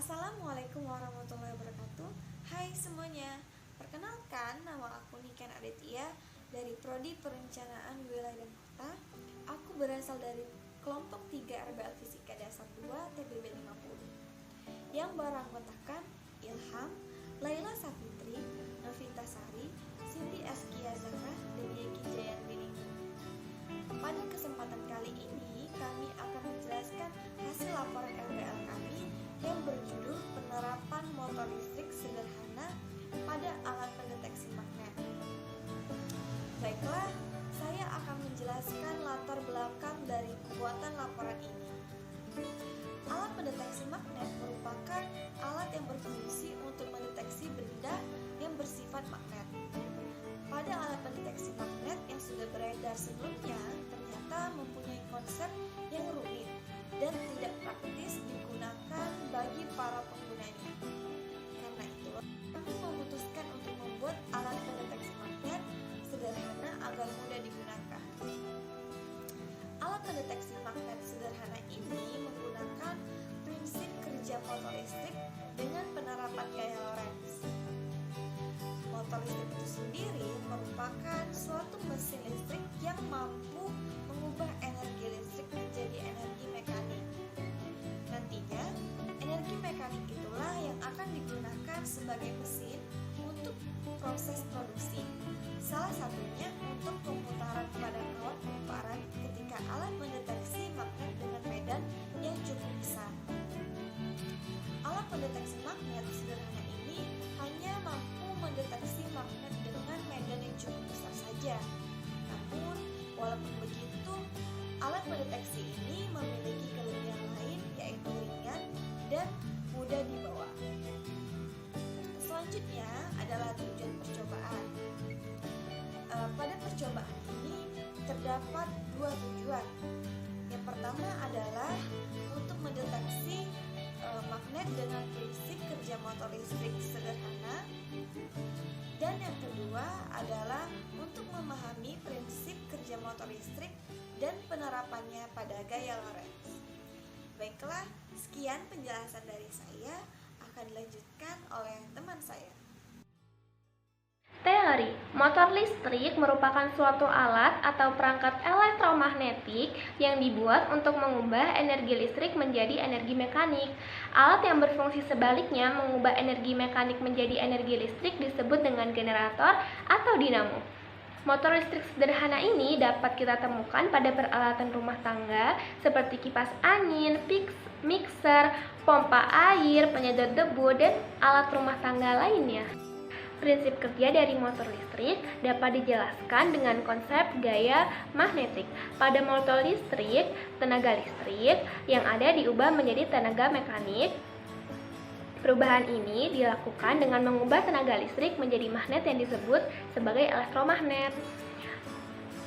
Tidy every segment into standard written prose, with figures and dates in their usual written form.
Assalamualaikum warahmatullahi wabarakatuh. Hai semuanya, perkenalkan nama aku Niken Aditya dari Prodi Perencanaan Wilayah dan Kota. Aku berasal dari kelompok 3 RBL Fisika Dasar 2 TBB 50 yang beranggotakan Ilham, Laila Safitri, Novita Sari, Cindy Askia Zahra, dan Yeki Jayandini. Pada kesempatan kali ini kami akan menjelaskan hasil laporan RBL kami yang berjudul penerapan motor listrik sederhana pada alat pendeteksi magnet. Baiklah, saya akan menjelaskan latar belakang dari pembuatan laporan ini. Alat pendeteksi magnet merupakan alat yang berfungsi untuk mendeteksi benda yang bersifat magnet. Pada alat pendeteksi magnet yang sudah beredar sebelumnya ternyata mempunyai konsep yang rumit dan tidak praktis digunakan bagi para penggunanya. Karena itu, kami memutuskan untuk membuat alat pendeteksi magnet sederhana agar mudah digunakan. Alat pendeteksi magnet sederhana ini menggunakan prinsip kerja motor listrik dengan penerapan gaya Lorentz. Motor listrik itu sendiri merupakan suatu mesin listrik yang mampu mengubah energi listrik menjadi energi mekanik. Nantinya, energi mekanik itulah yang akan digunakan sebagai mesin untuk proses produksi. Salah satunya untuk pemutaran pada kawat pemuparan ketika alat mendeteksi magnet dengan medan yang cukup besar. Alat pendeteksi magnet sederhana ini hanya mampu mendeteksi magnet dengan medan yang cukup besar saja. Namun, walaupun begitu, alat pendeteksi ini memiliki kelebihan lain yaitu ringan dan mudah dibawa. Selanjutnya adalah tujuan percobaan. Pada percobaan ini terdapat dua tujuan. Yang pertama adalah untuk mendeteksi magnet dengan prinsip kerja motor listrik sederhana, dan yang kedua adalah untuk memahami prinsip kerja motor listrik dan penerapannya pada gaya Lorentz. Baiklah, sekian penjelasan dari saya, akan dilanjutkan oleh teman saya. Teori, motor listrik merupakan suatu alat atau perangkat elektromagnetik yang dibuat untuk mengubah energi listrik menjadi energi mekanik. Alat yang berfungsi sebaliknya mengubah energi mekanik menjadi energi listrik disebut dengan generator atau dinamo. Motor listrik sederhana ini dapat kita temukan pada peralatan rumah tangga seperti kipas angin, mixer, pompa air, penyedot debu, dan alat rumah tangga lainnya. Prinsip kerja dari motor listrik dapat dijelaskan dengan konsep gaya magnetik. Pada motor listrik, tenaga listrik yang ada diubah menjadi tenaga mekanik. Perubahan ini dilakukan dengan mengubah tenaga listrik menjadi magnet yang disebut sebagai elektromagnet.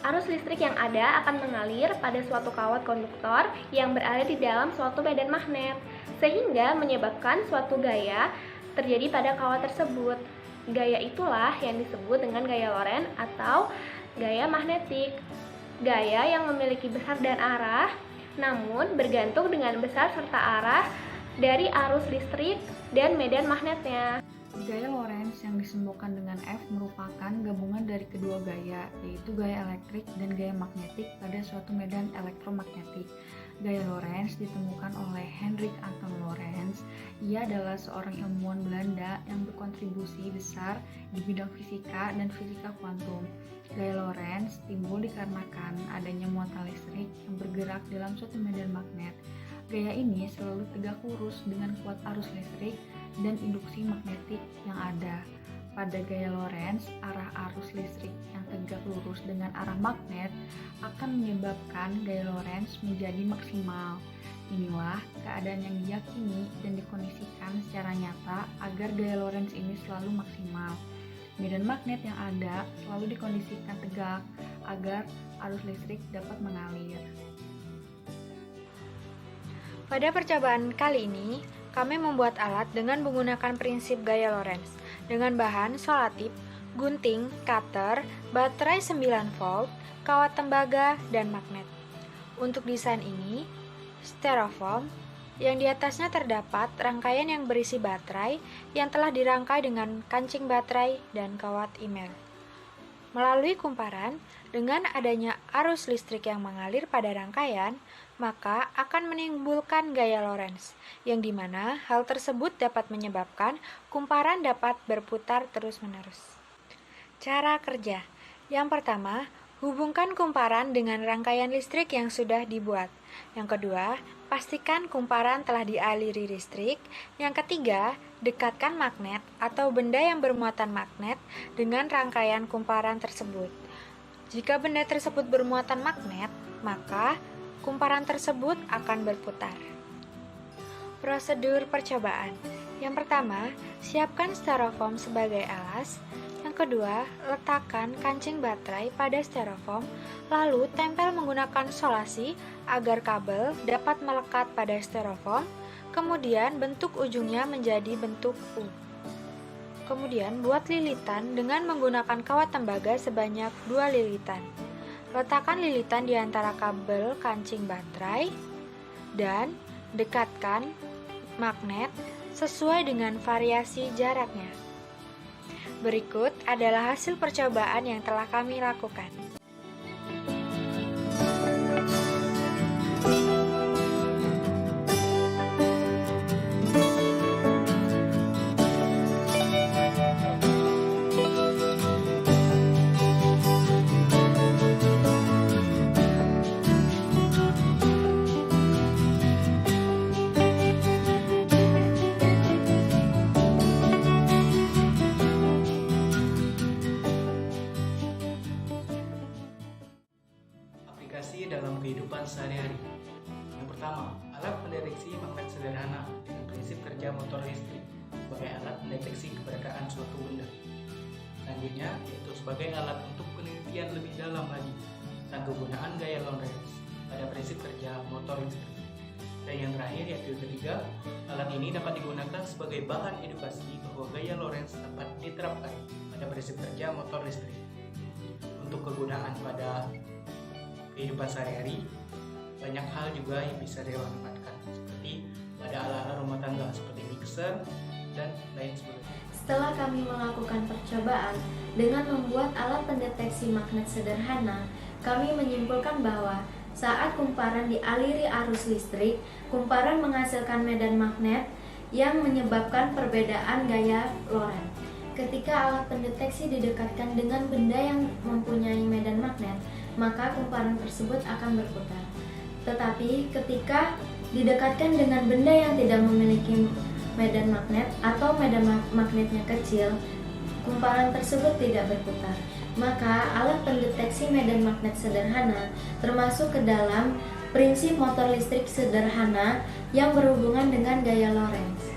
Arus listrik yang ada akan mengalir pada suatu kawat konduktor yang berada di dalam suatu medan magnet, sehingga menyebabkan suatu gaya terjadi pada kawat tersebut. Gaya itulah yang disebut dengan gaya Lorentz atau gaya magnetik. Gaya yang memiliki besar dan arah, namun bergantung dengan besar serta arah dari arus listrik dan medan magnetnya. Gaya Lorentz yang disimbolkan dengan F merupakan gabungan dari kedua gaya, yaitu gaya elektrik dan gaya magnetik pada suatu medan elektromagnetik. Gaya Lorentz ditemukan oleh Hendrik Anton Lorentz. Ia adalah seorang ilmuwan Belanda yang berkontribusi besar di bidang fisika dan fisika kuantum. Gaya Lorentz timbul dikarenakan adanya muatan listrik yang bergerak dalam suatu medan magnet. Gaya ini selalu tegak lurus dengan kuat arus listrik dan induksi magnetik yang ada. Pada gaya Lorentz, arah arus listrik yang tegak lurus dengan arah magnet akan menyebabkan gaya Lorentz menjadi maksimal. Inilah keadaan yang diyakini dan dikondisikan secara nyata agar gaya Lorentz ini selalu maksimal. Medan magnet yang ada selalu dikondisikan tegak agar arus listrik dapat mengalir. Pada percobaan kali ini, kami membuat alat dengan menggunakan prinsip gaya Lorentz dengan bahan solatip, gunting, cutter, baterai 9 volt, kawat tembaga, dan magnet. Untuk desain ini, styrofoam, yang di atasnya terdapat rangkaian yang berisi baterai yang telah dirangkai dengan kancing baterai dan kawat email. Melalui kumparan, dengan adanya arus listrik yang mengalir pada rangkaian, maka akan menimbulkan gaya Lorentz, yang dimana hal tersebut dapat menyebabkan kumparan dapat berputar terus-menerus. Cara kerja. Yang pertama, hubungkan kumparan dengan rangkaian listrik yang sudah dibuat. Yang kedua, pastikan kumparan telah dialiri listrik. Yang ketiga, dekatkan magnet atau benda yang bermuatan magnet dengan rangkaian kumparan tersebut. Jika benda tersebut bermuatan magnet, maka kumparan tersebut akan berputar. Prosedur percobaan. Yang pertama, siapkan styrofoam sebagai alas. Yang kedua, letakkan kancing baterai pada styrofoam, lalu tempel menggunakan solasi agar kabel dapat melekat pada styrofoam. Kemudian bentuk ujungnya menjadi bentuk U. Kemudian buat lilitan dengan menggunakan kawat tembaga sebanyak 2 lilitan. Letakkan lilitan di antara kabel kancing baterai dan dekatkan magnet sesuai dengan variasi jaraknya. Berikut adalah hasil percobaan yang telah kami lakukan. Aplikasi dalam kehidupan sehari-hari. Yang pertama, alat pendeteksi magnet sederhana dengan prinsip kerja motor listrik sebagai alat mendeteksi keberadaan suatu benda. Selanjutnya, yaitu sebagai alat untuk penelitian lebih dalam lagi tentang kegunaan gaya Lorentz pada prinsip kerja motor listrik. Dan yang terakhir, yaitu yang ketiga, alat ini dapat digunakan sebagai bahan edukasi bahwa gaya Lorentz dapat diterapkan pada prinsip kerja motor listrik. Untuk kegunaan pada kehidupan sehari-hari, banyak hal juga yang bisa dimanfaatkan, seperti pada alat-alat rumah tangga seperti mixer dan lain sebagainya. Setelah kami melakukan percobaan dengan membuat alat pendeteksi magnet sederhana, kami menyimpulkan bahwa saat kumparan dialiri arus listrik, kumparan menghasilkan medan magnet yang menyebabkan perbedaan gaya Lorentz. Ketika alat pendeteksi didekatkan dengan benda yang mempunyai medan magnet, maka kumparan tersebut akan berputar. Tetapi ketika didekatkan dengan benda yang tidak memiliki medan magnet atau medan magnetnya kecil, kumparan tersebut tidak berputar. Maka alat pendeteksi medan magnet sederhana termasuk ke dalam prinsip motor listrik sederhana yang berhubungan dengan gaya Lorentz.